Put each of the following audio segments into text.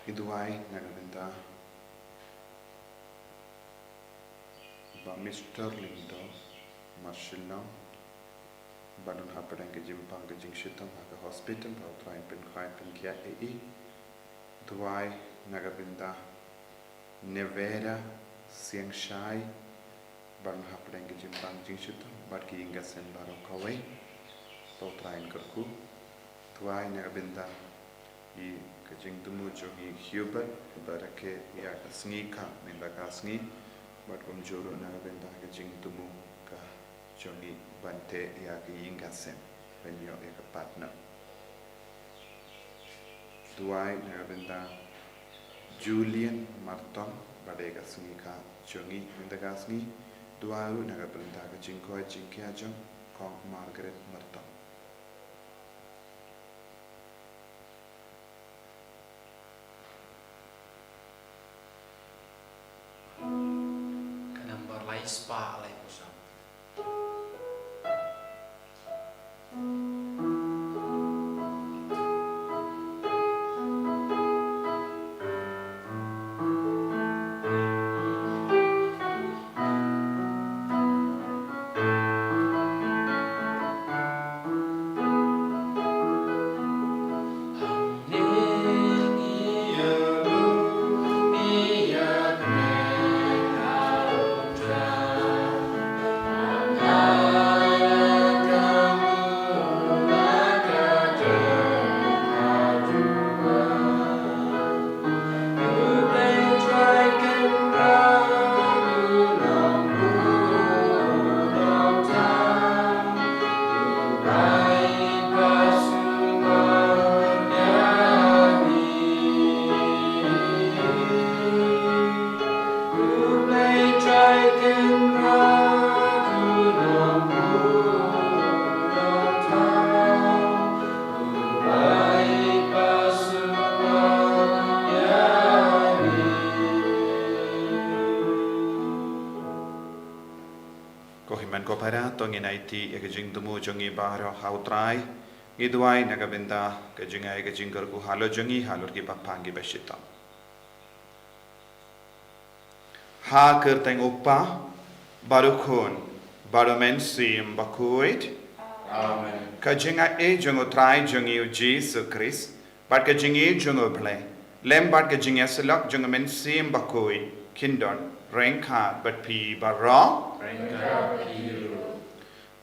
Iduai nagabinda ba Mr. Lindo Marshall Badun hapadang ke jimpang ke jingshitam haka hospital ba utrain pen khai pen kia Duai nagabinda Nevera Siangshai Badun hapadang ke jimpang jingshitam bad ki ingasen baro kawai ba utrain kerku Duai nagabinda I kajing tumu jongi Hubert barake ya kasngi ka minda kasngi bat juru nagabinda kajing tumu ka jongi bante ya ki ingasen benyo ya ka partner Duai nagabinda Julian Marton bade kasngi ka jongi minda kasngi Duai nagabinda kajing ko jingkia jong kong Margaret Marton spa alai pusam. Ti kajing tumu jongi bahro hautrai Iduai nagabinda kajingai kajing kerku halo jongi halur ki papangi bashita ha kerteng uppa barukhon barumen sim Bakhuid amen kajinga jongo trai jongi Jesus Christ bat kajingi jongo ble lem bat kajinga selak jongo men sim Bakhuid kindon rengka bat pi barra rengka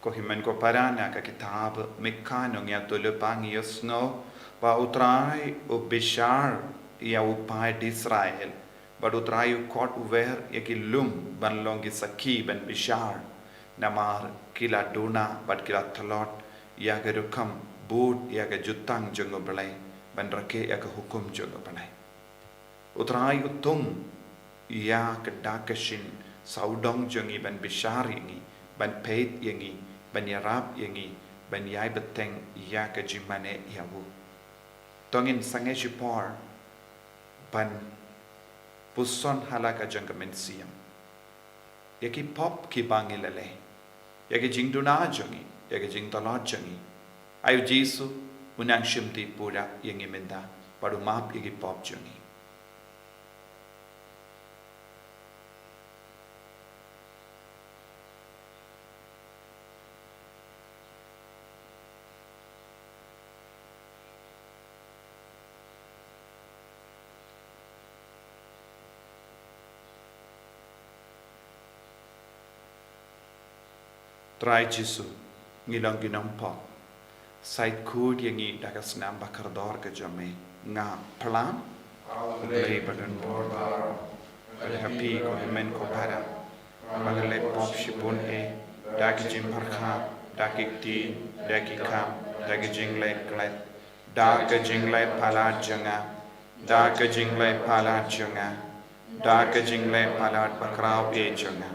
ko himen ko parana ka kitab mekano ngya to le pangios no ba utrai o bishar ya upai di Israel ba utrai kot uver ya ki lum ban longi saki ban bishar namar kila dona bat kila thalot ya ga rukam bud ya ga jutang jongo balai ban rake ya ga hukum jongo balai utrai utum ya ka dakashin saudong jongi ban bishar yangi ban peit yangi banyarap yangi banyai beteng ya ka jimane yawu tongin sange jipor ban puson halaka jangkamen siam yaki pop ki bangilale yaki jingduna jongi yaki jingtalot jongi ayu jisu unang shimti pura yangi menda padu map yaki pop jongi Trai Jisu ngilang ginang pop sait kud yangi dagas nam bakardor ke jame nga pelam lei badan borbar pada happy ko men ko para bagale pop shipun daki jim parkha daki ti daki kam daki jingle klet daki jingle pala janga daki jingle pala janga daki jingle pala bakrau janga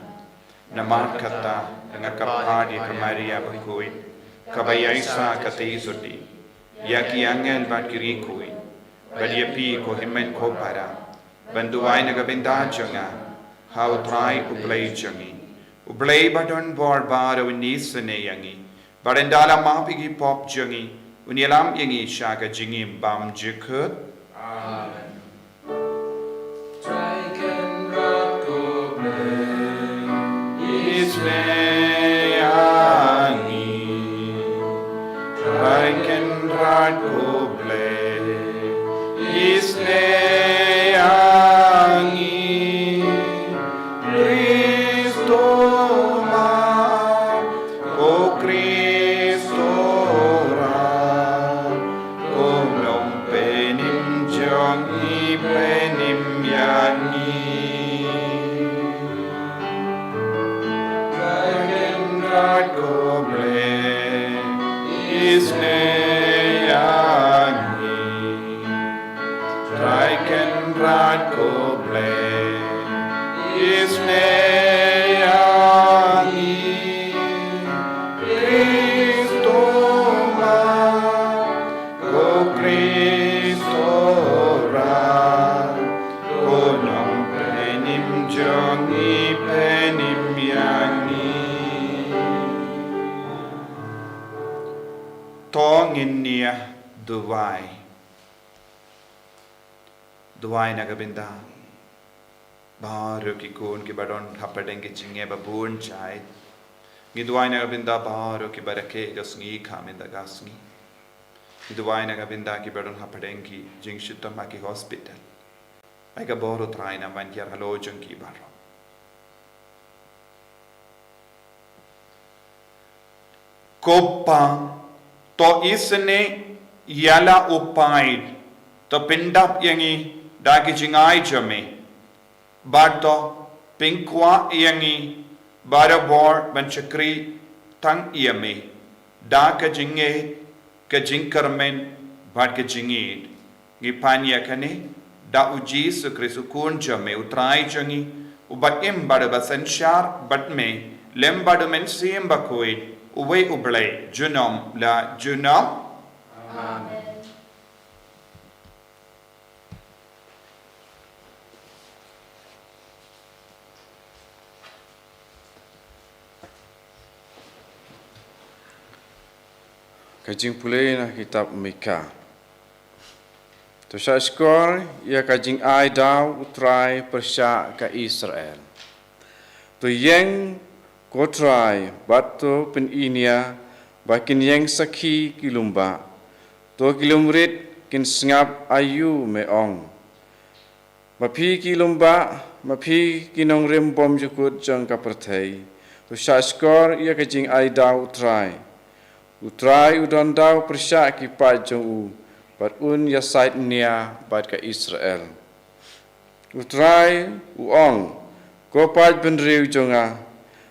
Namat kata dengan kapadi kemaria Bakhuid kabayaisa kata isoti yaki angel bat kiri kui badiapi ko himen ko para banduai nagabinda janga how try ublay jangi ublay badon bor bara unisane yangi barendala mapigi pop jangi unilam yangi shaga jingim bam jikut amen isneyangi Raiken rat koble isneyangi Kristo ma o Kristo ra Komlom penim jong penim yangi Koble isneyangi Traiken rat koble isneyangi Kristo ma ko Kristo ra konong penim jongi penim yangi Tongin niya duwai nagabinda baru ki kun ki badon hapadeng ki chinge babun chai gi duwai nagabinda baru ki barake gasngi khaminda gasngi gi duwai nagabinda ki badon hapadeng ki jingshutta ma ki hospital ai ka boru traina man ki halo jong ki baro koppa to isne yala upaid to pindap yangi daki jingai jame bato pinkwa yangi barabor banchakri tang yame daka jinge ka jinkarmen bad ka jingid gipanya kane da uji su krisu kun jame utrai jangi ubaim badaba sanchar batme lembadu men sim Bakhuid Uwe ublay junom la junom. Amen. Kajing pulih na kitab Mika. Tu sa skor ia kajing ai daw utrai persya ka Israel. Tu yang kotrai batu pen inia bakin yang sakhi kilumba. Tu kilumrit kin sngap ayu meong. Mapi kilumba mapi kinong rembom jukut jang kaperthai. Tu sa skor ia kajing ai daw utrai udon daw persya ki pa jong bat un ya sait nia bat ka Israel. Utrai uong ko pat benriu jonga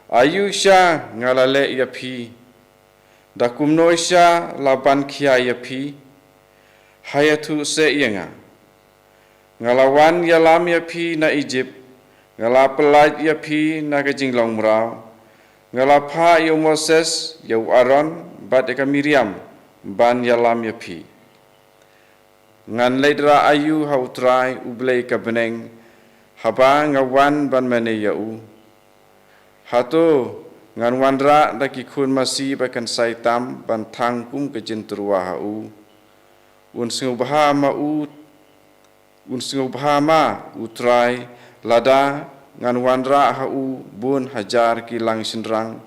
ayu sya ngalale ya phi dakumno sya laban khia ya phi hayatu se yenga ngalawan ya lam ya phi na Egypt ngalapelaj ya phi na ka jinglong mrau ngalapha ya Moses ya Aaron bat ka Miriam ban ya lam ya phi ngan leidra ayu hautrai ublei ka beneng haba ngawan ban mane yau hato ngan wanra daki khun masi bakan saitam ban thang kum ke jintrua hau un singu bahama utrai lada ngan wanra hau bun hajar ki lang sinrang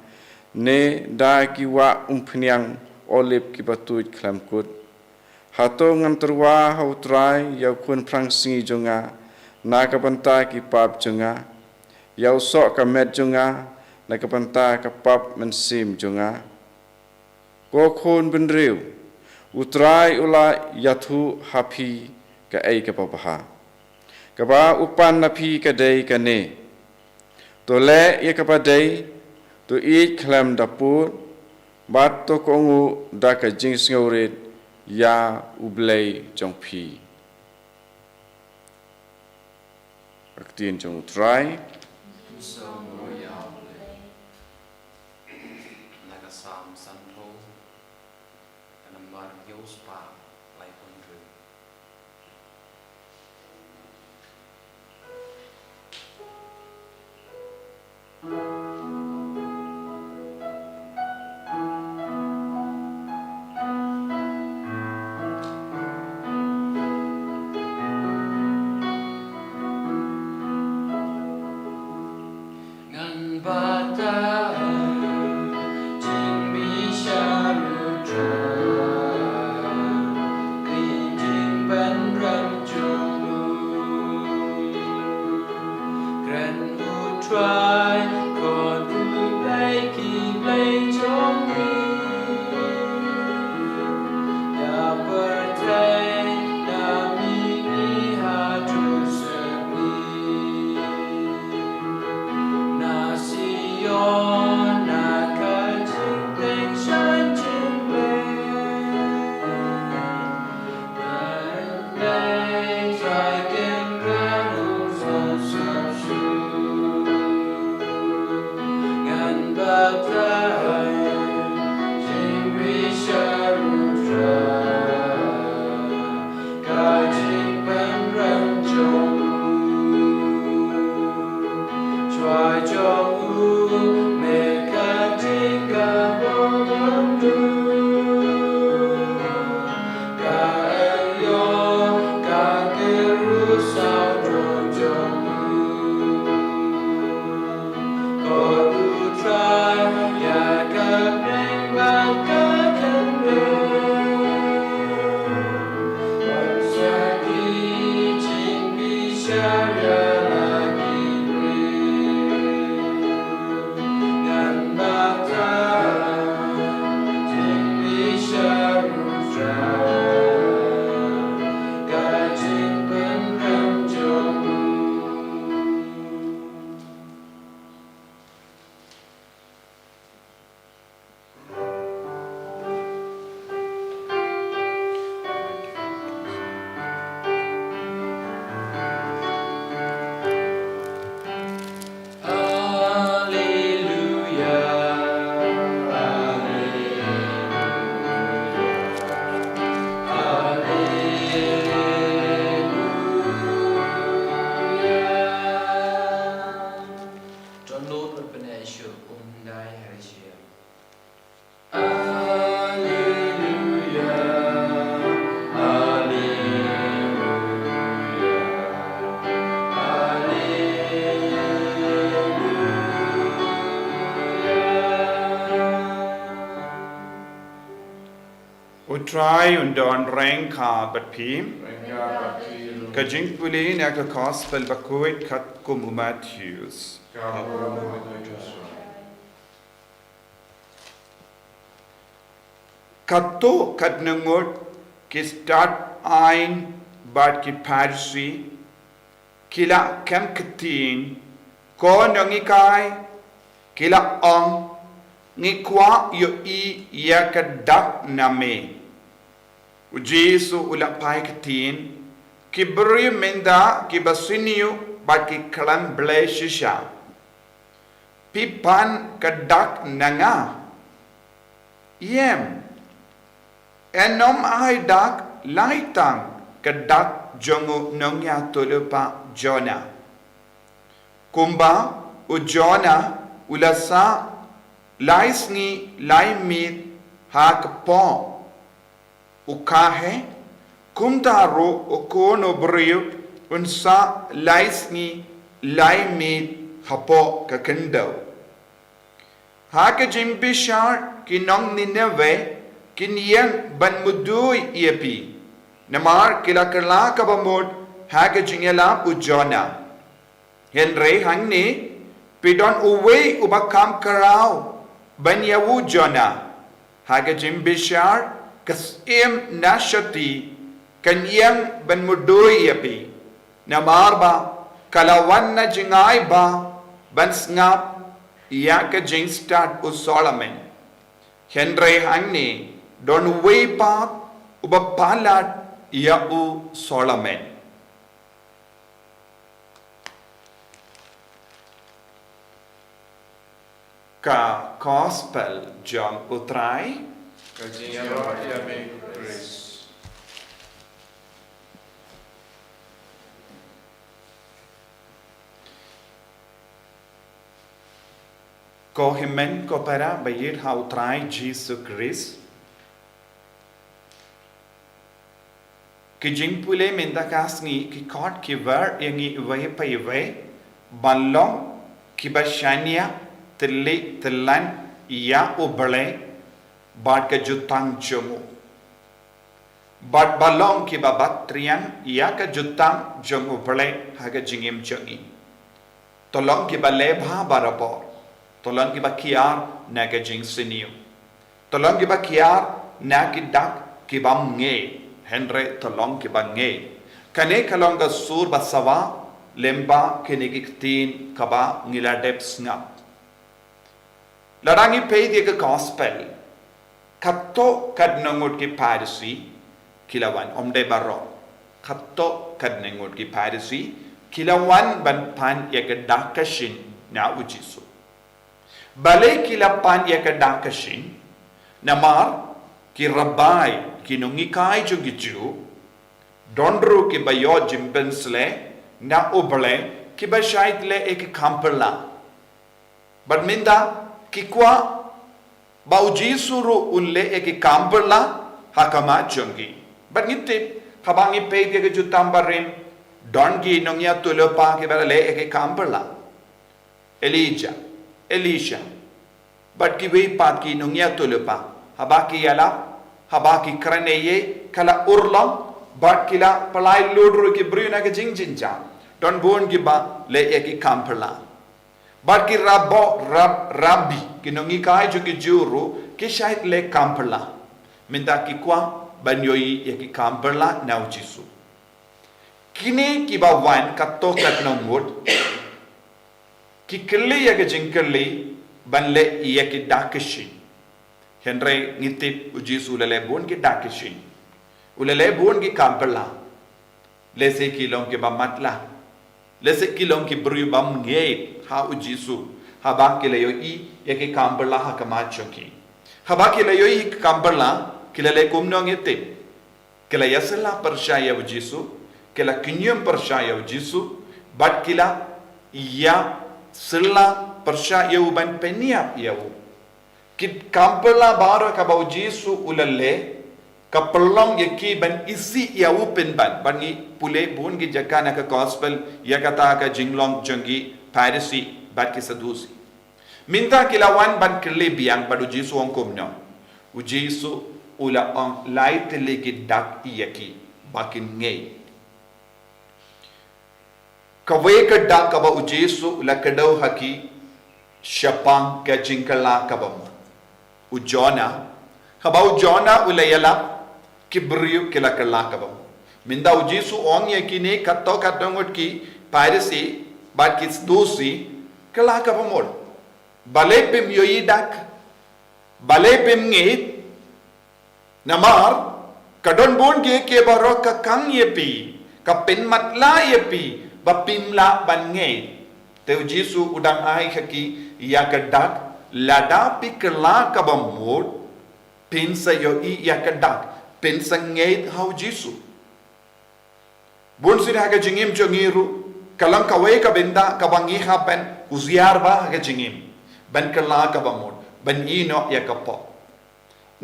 ne da ki wa umpniang olip ki batut klamkut hato ngan terwa hau trai yau kun prang singi jonga na kapanta ki pap jonga yau sok kamet jonga na kapanta kapap mensim jonga ko khun benriu utrai ula yathu hapi ka ai ka papaha ka ba upan na phi ka dei ka ne to le ye ka pa dei to i khlam da pu bat to ko ngu da ka jing sngoret ya ublei jong phi aktin jong utrai Try und don rank but pim. Kajing puli na ka gospel Bakhuid kat kum Matthews. Kato kat nangot ki start ein bat ki parsi kila kem katin ko nangikai kila ong ngikwa yo I yakadak name. Ujesu ulapai katin kibri menda kibasiniu bat ki kalam bleshisha pipan kadak nanga yem enom ai dak laitang kadak jongo nongya tulupa Jona kumba u Jona ulasa laisngi laimit hakpo ukahe kumtaro ukono brio unsa laisngi laimit hapo kakendo haka jimbishar kinong nineve kinyang banmudui iepi namar kilakala kabamod haka jingela ujona Henry hangni pidon uwe ubakam karao banyawu Jona haga jimbishar kasim nashati kanyang banmudui yapi namarba kalawan na jingay ba bansngap yaka jing start u Solomon Henry hangni don uwe pa ubapalat ya u Solomon ka gospel John utrai ko himen ko para bayir ha utrai Jesus Christ ki jingpule mendakasngi ki kot ki ver yangi vai pai vai banlong ki bashania tili tilan ia ubele bad ke jutang jongo bad balong ki babat triang ia ke jutang jongo ubele haga jingim jongi tolong ki ba lebha barapor tolong ki ba kiar na ke jing siniu tolong ki ba kiar na ki dak ki ba nge henre tolong ki ba nge kane kalong ga sur basawa lemba kenigiktin kaba ngiladep snap larangi pay the gospel katto kadnangot ki parisi kilawan omde barro katto kadnangot ki parisi kilawan ban pan yaka dakashin na ujisu bale kilapan yaka dakashin namar ki rabai ki nungikai jugiju dondru ki bayo jimpensle na ubale ki ba shaitle ek kamperla but minda ki kwa ba ujisuru ulle ek kamperla hakama jongi but ngite kabangi pe ke jutambarin dongi nongya tulopa ke bale ek kamperla Elisha but ki we pat ki nongya tulopa habaki yala habaki kraneye kala urlam but kila palai lodru ki bruna ke jingjinja don bon ki ba le eki kamperla but ki rabbi ki nongi kai ju ki juru ki shait le kamperla minta ki kwa banyoi eki kamperla na ujisu kini ki ba wan katto kat no mud ki kelli ya ke jingkelli ban le eki dakishi henre ngitip ujisu le bon ki dakishi ulele bon ki kamperla lese ki long ki ba matla lese ki long ki bru bam nge ha ujisu ha ba ki le yo I ye ki kamperla ha kama choki ha ba ki le yo I kamperla ki le kumno ngete ki le yasla pershaya ujisu ki la kinyum pershaya ujisu bat ki la ya silla pershaya uban penia ya ki kamperla baro ka ba ujisu ulele kapelong yaki ban isi ya upen ban bangi pule bun gi jakana ka gospel ya kata ka jinglong jongi parisi bat ki sadusi minta kilawan ban kle biang badu jisu ong komno ujisu ula on light legi dak yaki bakin ngei kawe ka dak ka ba ujisu ula kadau haki shapang ka jingkala ka ba ujona habau jona ula yala kibriu kila kalakabam minda ujisu ong yakini katto katongot ki parisi bat kis dusi kalakabamod bale pim yoidak bale pim ngit namar kadon bon ke baro ka kang yepi ka pen matla yepi ba pimla ban ngei te ujisu udang ai haki yakadak lada pi kalakabamod pinsa yoi yakadak pensangait hau jisu bun sira ga jingim jongiru kalam kawai ka benda ka bangi hapen uziar ba ga jingim ban kala ka bamod ban ino ya kapo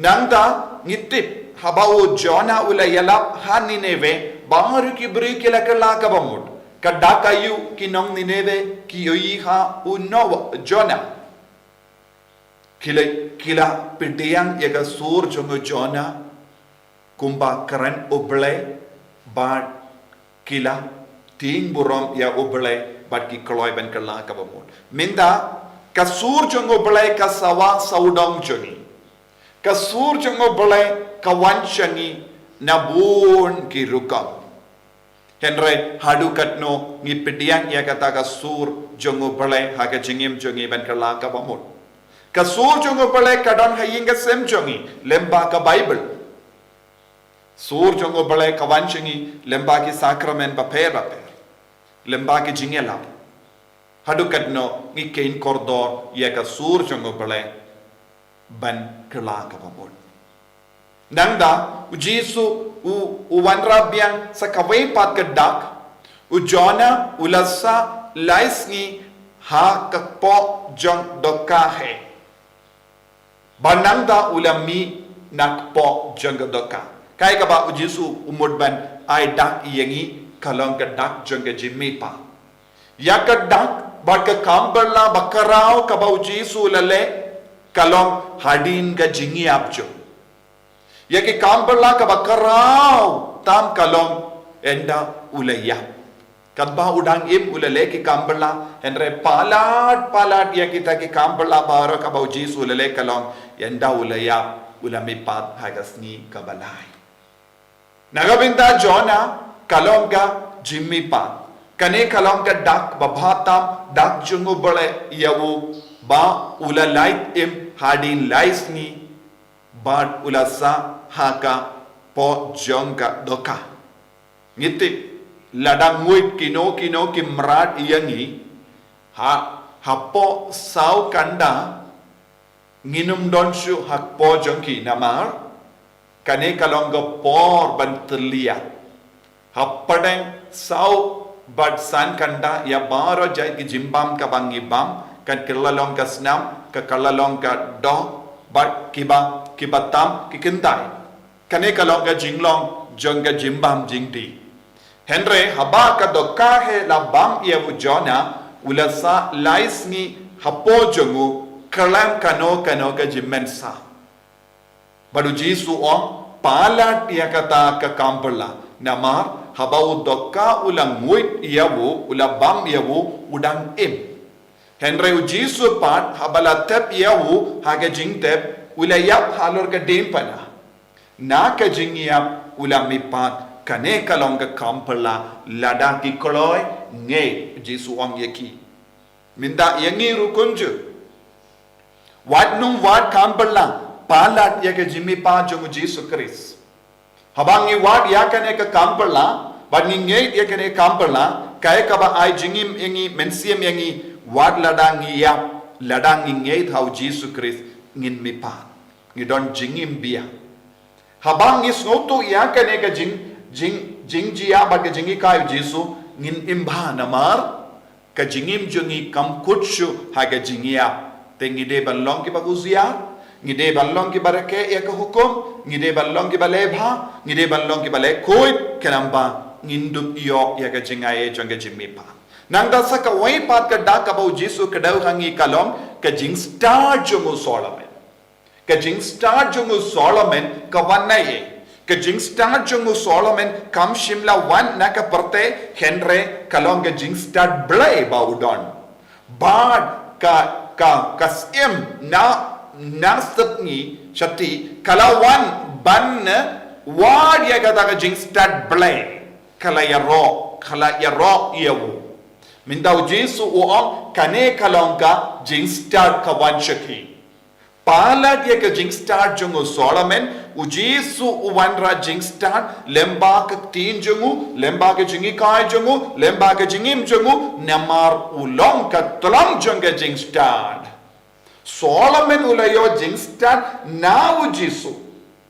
nangda ngitip habau jona ula yalap hani neve baharu ki bri kila kala ka bamod kadakayu kinong nineve ki yoi ha uno jona kila pidiyang yaga sur jongo jona kumba keren oble bad kila ting burom ya oble bad ki kloy ben kala ka bamod minda kasur jong oble ka sawa saudong jongi kasur jong oble ka wanchani nabun ki rukam henre hadu katno ngi pidiang ya kata kasur jong oble ha ka jingim jongi ben kala ka bamod kasur jong oble kadon hayinga sem jongi lemba ka bible sur jongo bale kawanchingi lemba ki sakramen ba per lemba ki jingela hadukatno ngi kein kordor ye ka sur jongo bale ban kala ka bamod nangda ujisu u wanra biang sa kawai pat ka dak u jona ulasa laisngi ha ka po jong dokahe banangda ulami nakpo jong doka kai ka ba ujisu umud ban ai dak yengi kalong ka dak jong ka jimmi pa ya ka dak bad ka kamberla bakarao ka bau Jesu lale kalom hadin ka jingi apjo ya ki kamberla ka bakarao tam kalom enda ulaya kadba udang im ulale ki kamberla henre palat ya kita ki kamberla baro ka bau Jesu lale kalom enda ulaya ulami pat hagasni kabalai nagabinta Jona kalom ka Jimmy pat kane kalom ka dak babatam dak jungu bole yawu ba ula light im hadin laisni bad ulasa haka po jongka doka ngiti ladang nguit kino kimrat iyangi hapo sau kanda nginum donshu hakpo jongki namar kane kalom ka por bantelia happadeng sau bad san kanda ya baro jai ki jimbam ka bangi bam kan kilalong ka snam ka kalalong ka do bad kibatam ki kintai kane kalong ka jinglong jong ka jimbam jingdi henre haba ka dokka he la bam ye bu Jona ulasa laisni hapo jongu kalam kano ka jimmensa badu Jesu om palat ya kata ka kamperla namar habau dokka ulang nguit iawu ulabam iawu udang im henry Jesu pat habala tep iawu haga jing tep ulayap halor ka dempana na ka jing yap ulami pat kane kalong ka kamperla lada ki koloi nge Jesu om yaki minda yangi rukunju wat nung wat kamperla palat ya ka jimi pa jongu Jesu Christ habangi wad yakane ka kamperla baninge yakane kamperla kay ka ba ay jingim yangi mensiam yangi wad ladangi yap ladangi nge thau Jesu Christ ngin mi pa ngidon jingim bia habangi snoto yakane ka jing jia ba ka jingi kay Jesu ngin imba namar ka jingim jungi kam kutshu ha ka jingia tengide balong ki baguzia ngide ballong ki barake ya ka hukum ngide ballong ki balebha ngide ballong ki bale koi kenamba ngindup yo ya ka jingaye jonga jimmipa nangda saka wai pat ka da ka bau Jesu ka dau hangi kalom ka jing star jongu Solomon ka wannaye ka jing star jongu Solomon kam shimla wan na ka parte henre kalom ka jing star blay bau don bad ka sim na nasabni chati kalawan ban wad ya kata ka jing stad blay kala yaro yawu mindau Jesu uong kane kalongka jing stad kawan shaki pala ya ka jing stad jungu Solomon u Jesu uwanra jing stad lemba ka tin jungu lemba ka jingi kai jungu lemba ka jingim jungu namar ulong ka tulang junga jing stad Solomon ulayo jingstad now Jesu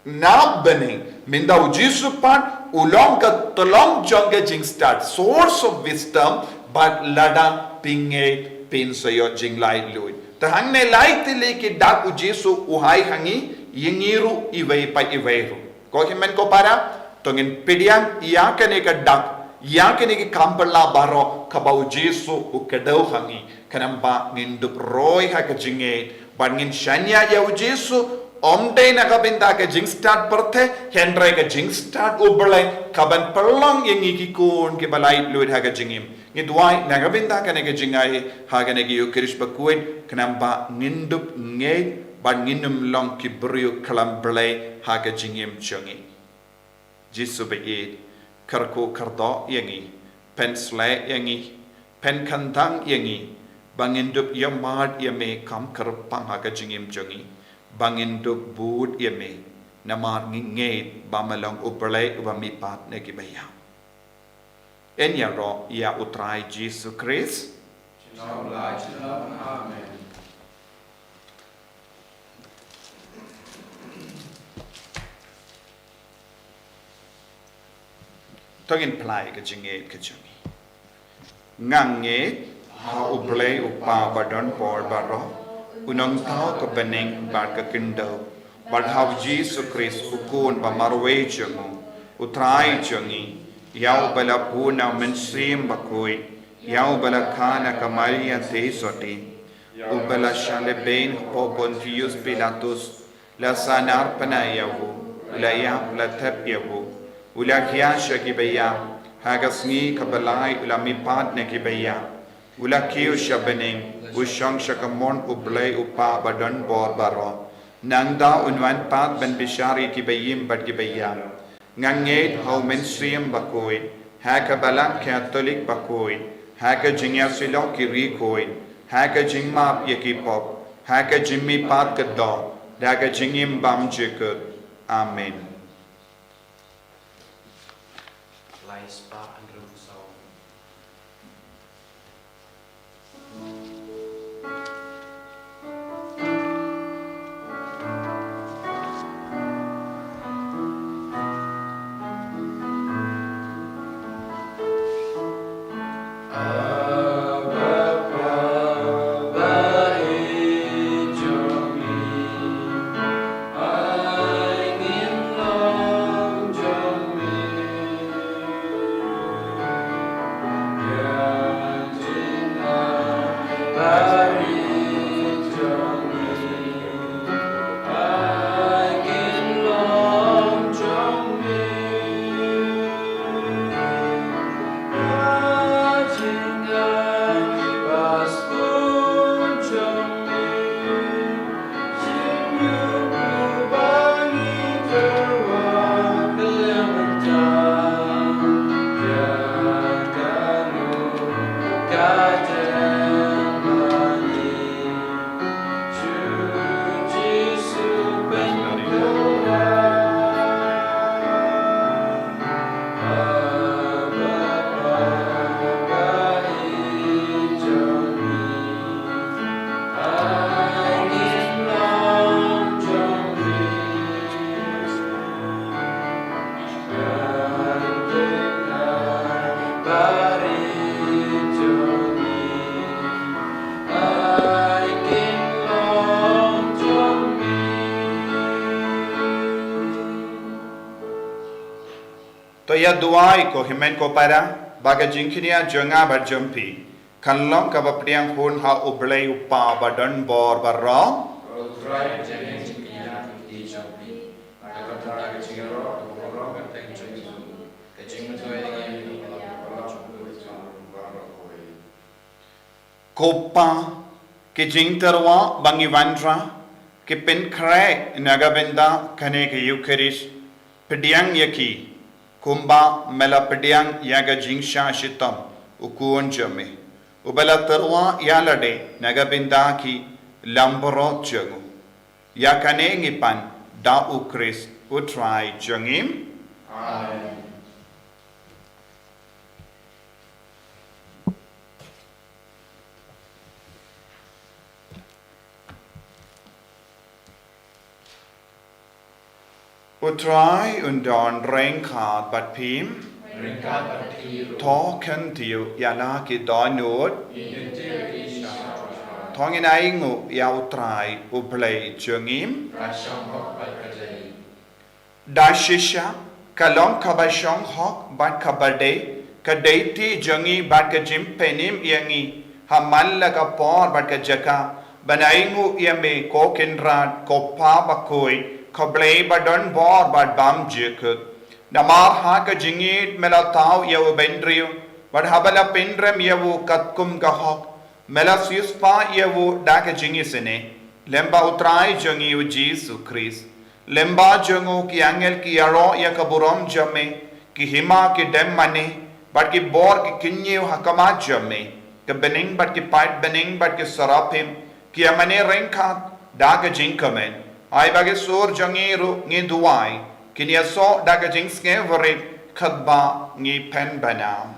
now bening minda Jesu pan ulong ka tolong jonga jingstad source of wisdom but lada pinge pinsayo jinglai lui tahangne lai tili ki dak Jesu uhai hangi yingiru ivairu ko himen ko para tongin pidian yakane ka dak yakane ki kamperla baro kabau Jesu ukadau hangi kanamba nindup roy ha ka jinge bangin shanya ya Jesu omde na kabinda ka jingstad perthe henre ka jingstad ubale kaban perlong yang ikikun ki balai luid ha ka jingim ngidwai na kabinda ka ne ka jingai ha ka ne ki Bakhuid Bakhuid kanamba nindup nge banginum long ki brio kalam blai ha ka jingim chongi Jesu be karko kardo yangi pensle yangi pen kandang yangi bangindup yamad yame kam karpang ha ka jingim chongi bangindup bud yame namar nge bamalong uberle wami pat ne ki baya enya ro ya utrai Jesu Christ amen togin plai ka jinge ka chongi ngange ha ublei upa badon por baro unong tao ka beneng bar ka kindo bad hav Jesus Christ ukun ba marwe chongu utrai chongi yau bala puna mensim Bakhuid ya ubala kana kamaria te soti, ubala shale ben po Pontius Pilatus, la sanar panayavu, ulaya la tapyavu, ulakya shakibaya, hagasni kabalai ulamipad nekibaya, ulakyu shabening, ushang shakamon ublay upa badan bor baro, nangda unwan pat ben bishari kibayim bad kibaya, nganged how menstrium Bakhuid, haka balak Catholic Bakhuid, haka jingya silo kirikoid, haka jingma yakipop, haka jimmi pat kado, daga jingim bam jikut. Amen. Lai spa and rumsau. Ya duai ko himen ko para baga jingkinia jonga barjumpi kanlong ka bapriang hun ha ublay upa badan bor barro kopa ke jingterwa bangi vandra ke pen kre nagabenda kane ke eucharis pediang yaki kumba mela pediang yaga jingsha shitam ukuon jame ubala terwa yalade nagabinda ki lambro jangu yakane ngipan da ukris utrai jangim. Amen. Utrai undon rengkad bat pim Token tiu yana ki donut Tongin aingu ya utrai uplay jungim Dashisha kalong kabashong hok bat kabade Kadeti jungi bat ka jim penim yangi Hamalla ka por bat ka jaka Banaingu yame kokinrad kopa bakoi Kablay badon bor bad bam jikut. Namar ha ka jingit melatau yaw bendriyo. Bad habala pindrem yawu katkum kahok. Melas yuspa yawu daka jingisene. Lemba utrai jungi u Jesu Christ. Lemba jungu ki angel ki yaro ya kaburom jame. Ki hima ki dem mane. Bad ki bor ki kinyew hakamat jame. Ka bening bad ki pait bening bad ki sarapim. Ki amane rengkat daka jingkamen. Ay bagi sur jangiru ngi duai kini so daga jingske varit khadba ngi pen banam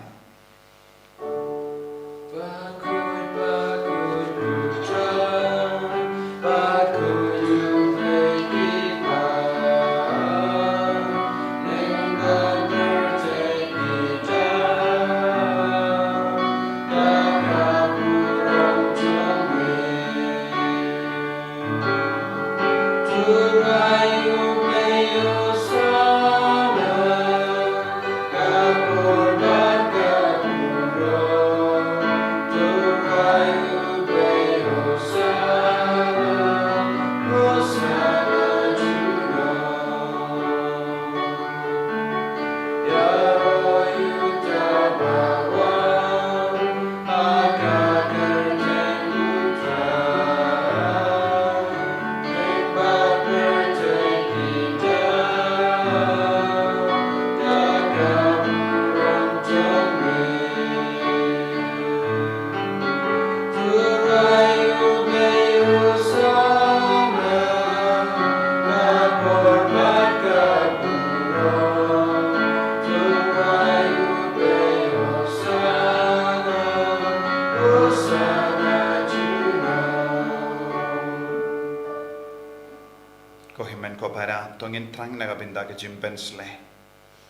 ko himen ko para tongin trang na kabinda ka jimpensle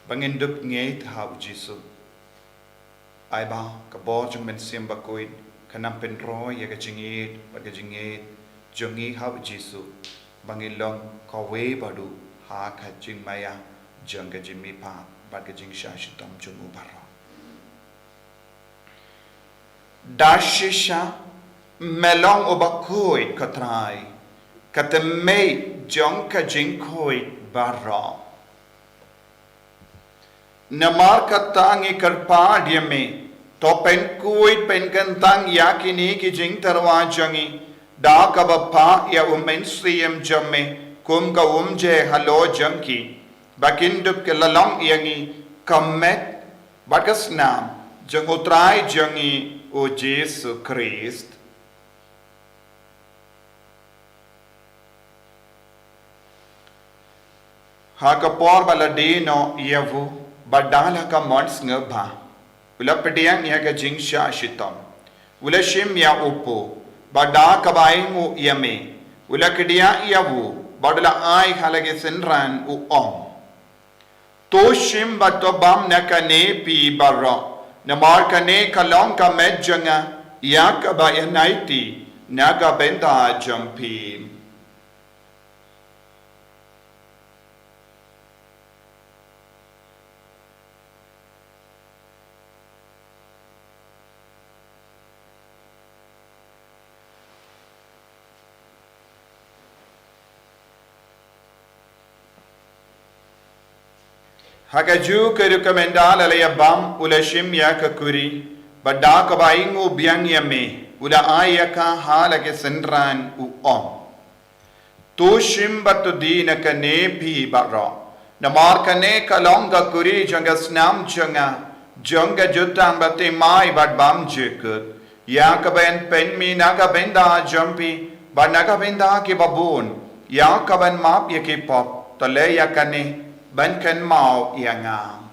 bangin dup ngeit hau jisu ai ba ka bo jung men sim Bakhuid kanam pen ro ya ka jingit ba ka jingit jongi hau jisu bangin long ko we badu ha ka jing maya jong ka jimi pa ba ka jing sha shitam jung ubaro dashisha melong o Bakhuid ka trai ka te mei jong ka jing khoi barra namar katangi karpa diame to pen kuit pen kantang yakini ki jing tarwa jangi da ka bappa ya umen sriem jamme kum ka umje halo jangki bakindup ke lalong yangi kamet bakas nam jangutrai jangi o Jesu Christ hakapor baladino yavu badala ka mons ngba ula pediang ya ka jingsha shitam ula shim ya upo bada ka baingu yame ula kedia yavu badala ai halage senran u om to shim batobam na ka ne pi barra na mar ka ne kalong ka medjanga ya ka ba yanaiti na ka benda jampi Hakaju ke rekomendal alaya bam ula shim ya ka kuri bada ka baingu biang yame ula aya ka halake senran u om tu shim batu dina ka ne pi barra namar ka ne ka longa kuri janga snam janga janga jutang bate mai bad bam jekut ya ka ben pen mi na ka benda jampi ba na ka benda ki babun ya ka ben map ya ki pop tale ya ka ne ban kan mau yanga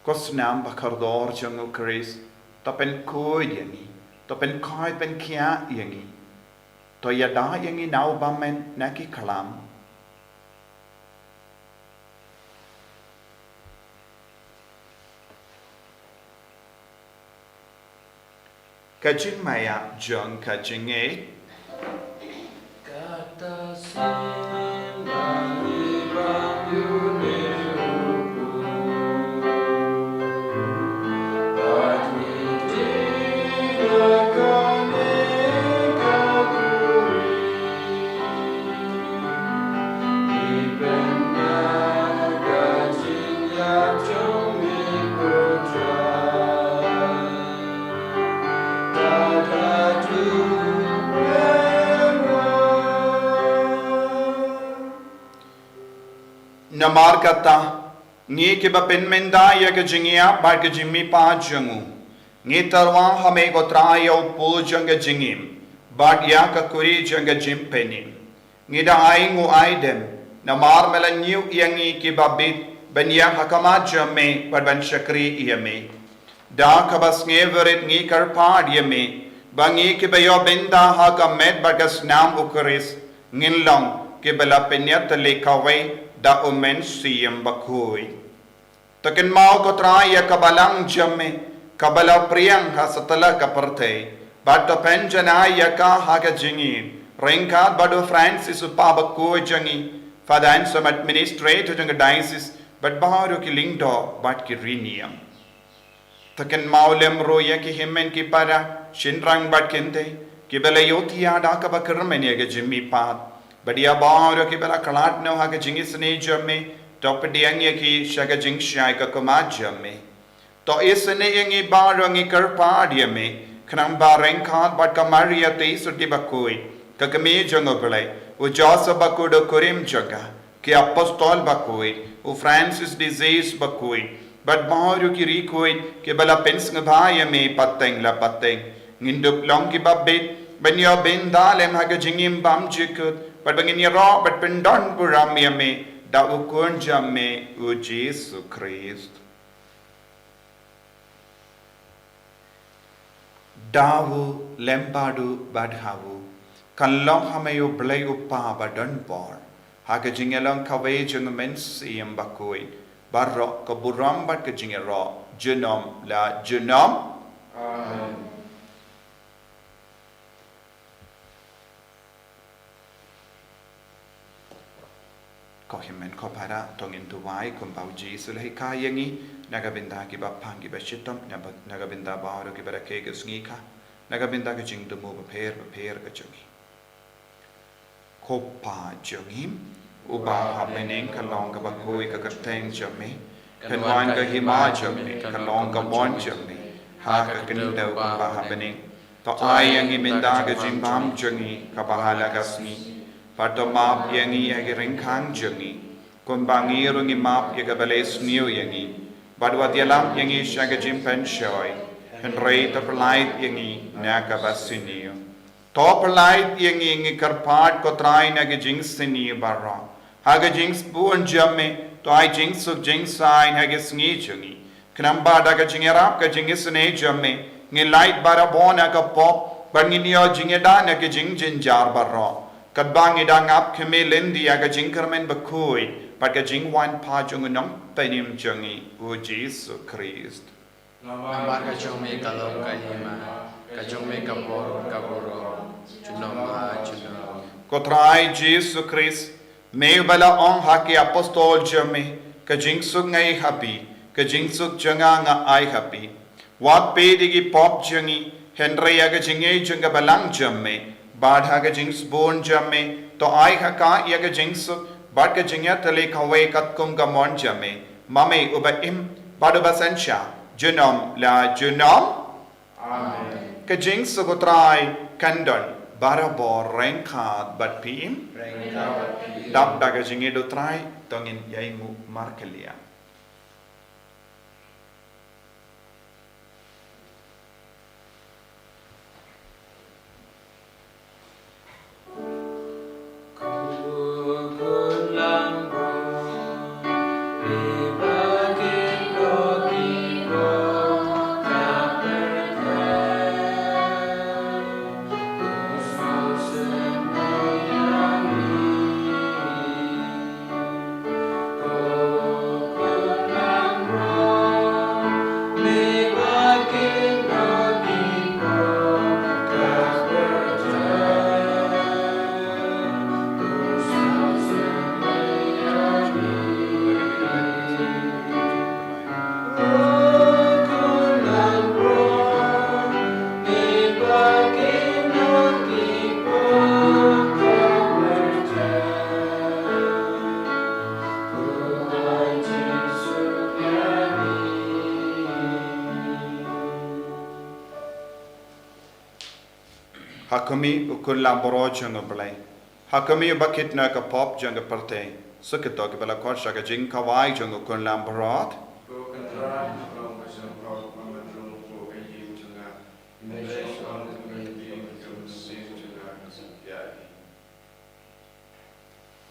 kosnam bakardor jangu Chris to pen koi yangi to pen koi pen kia yangi to yada yangi nau bamen naki kalam kajing maya jong kajing e Kata sembah Yune namar kata ngi ke ba pen menda ya ke jingia ba ke jimmi pa jangu ngi tarwa hame ko trayo pu janga jingim ba ya ka kuri janga jimpeni ngi da ai ngu aidem namar mela new yangi ke ba bit ben ya hakama jamme ba ban shakri yame da ka bas ngeverit ngi kar pa yame ba ngi ke ba yo benda ha ka met ba gas nam ukris ngin long ke bela penyat le kawai da umen siyam Bakhuid takin mau ko traya kabalang jamme kabala priyang ha satala kaparte bato penjana ya ka ha ka jingi ringkat bado Francis pa Bakhuid jangi fadan som administrator jang diocese but baharu ki lingdo bat ki riniam takin mau lemro ya ki himmen ki para shinrang bat kente ki bela yotia da ka bakrmen ya ga jimmi pat Badia baharu ki bela kalat no ha ka jingi sne jamme top diang ya ki shaga jing shai ka kama jamme to isne yangi baharu ngi kar pa diame khnam ba rengkhat bat ka maria te suti Bakhuid ka kame jango belai u Joseph Bakhuid kurim jaga ki apostol Bakhuid u Francis disease Bakhuid but baharu ki Bakhuid ki bela pens ngba me pateng la pateng ngindup long ki babet banyo ben dalem ha ka jingim bam jikut but bangin yaro but pendon puram yame da ukun jamme u Jesu Christ dawu lempadu badhawu kan long hamayo blay upa ba don bor haga jingelong kawe jung men sim Bakhuid barro ka buram bat ka jingero junom la junom Amen. ko himen ko para tongin tuwai kum bau Jesus lai ka yangi nagabinda ki ba pangi ba shitom nagabinda ba ro ki ba ke ga sngi ka nagabinda ka jing dumo ba per ka jungi ko pa jungim uba happening ka long ka Bakhuid ka kateng jami kan wan ka hima jami ka long ka bon jami ha ka kinda ba happening to ai yangi minda ka jing bam jungi ka bahala ka sngi Pato map yangi agi ringkang jungi kun bangi rungi map yaga bales new yangi badwat yalam yangi shaga jimpen shoy and rei to perlait yangi naka basiniyo to perlait yangi yangi karpat ko trai nagi jing siniyo barra haga jing spoon jamme to ai jing suk jing sign haga sngi jungi knamba daga jingerap ka jingisne jamme ngi light bara bona ka pop bangi niyo jingeda nagi jing jinjar barra Kadbang idangap keme lendi aga jingkermen Bakhuid pat ka jingwan pa jungunong penim jungi u Jesus Christ. Nambar ka jome kalong ka hima, ka jome ka boro, junom. Kotrai Jesus Christ, me bala ong haki apostol jame, ka jingsug ngai happy, ka jingsug junga nga ai happy. Wat pedigi pop jungi, Henry aga jinge junga balang jame, Badha ka jings born jamme to ai haka yaga jings bad ka jingya tale kawe katkum ka mon jamme mame uba im badu basansha junom la junom Amen. ka jings ko try kandon bara bor renkat bat pim dap daga jinge do try tongin yai mu markelia Hakumi ukulla boro junga blai. Hakumi bakit na ka pop junga parte. Sukito ki bala korsha ka jing kawai junga ukulla borot.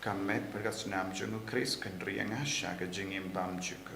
Kamet pergasnam junga Chris kendrianga shaga jingim bam juka.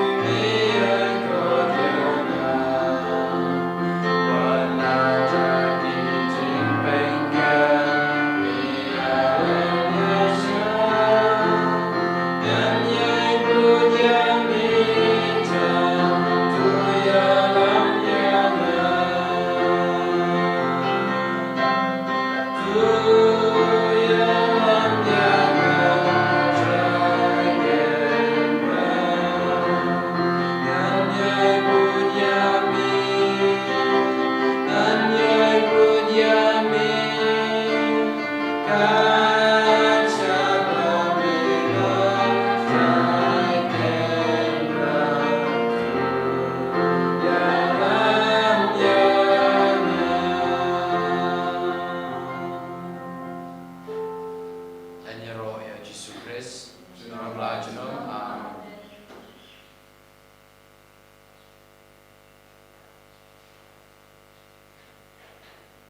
Good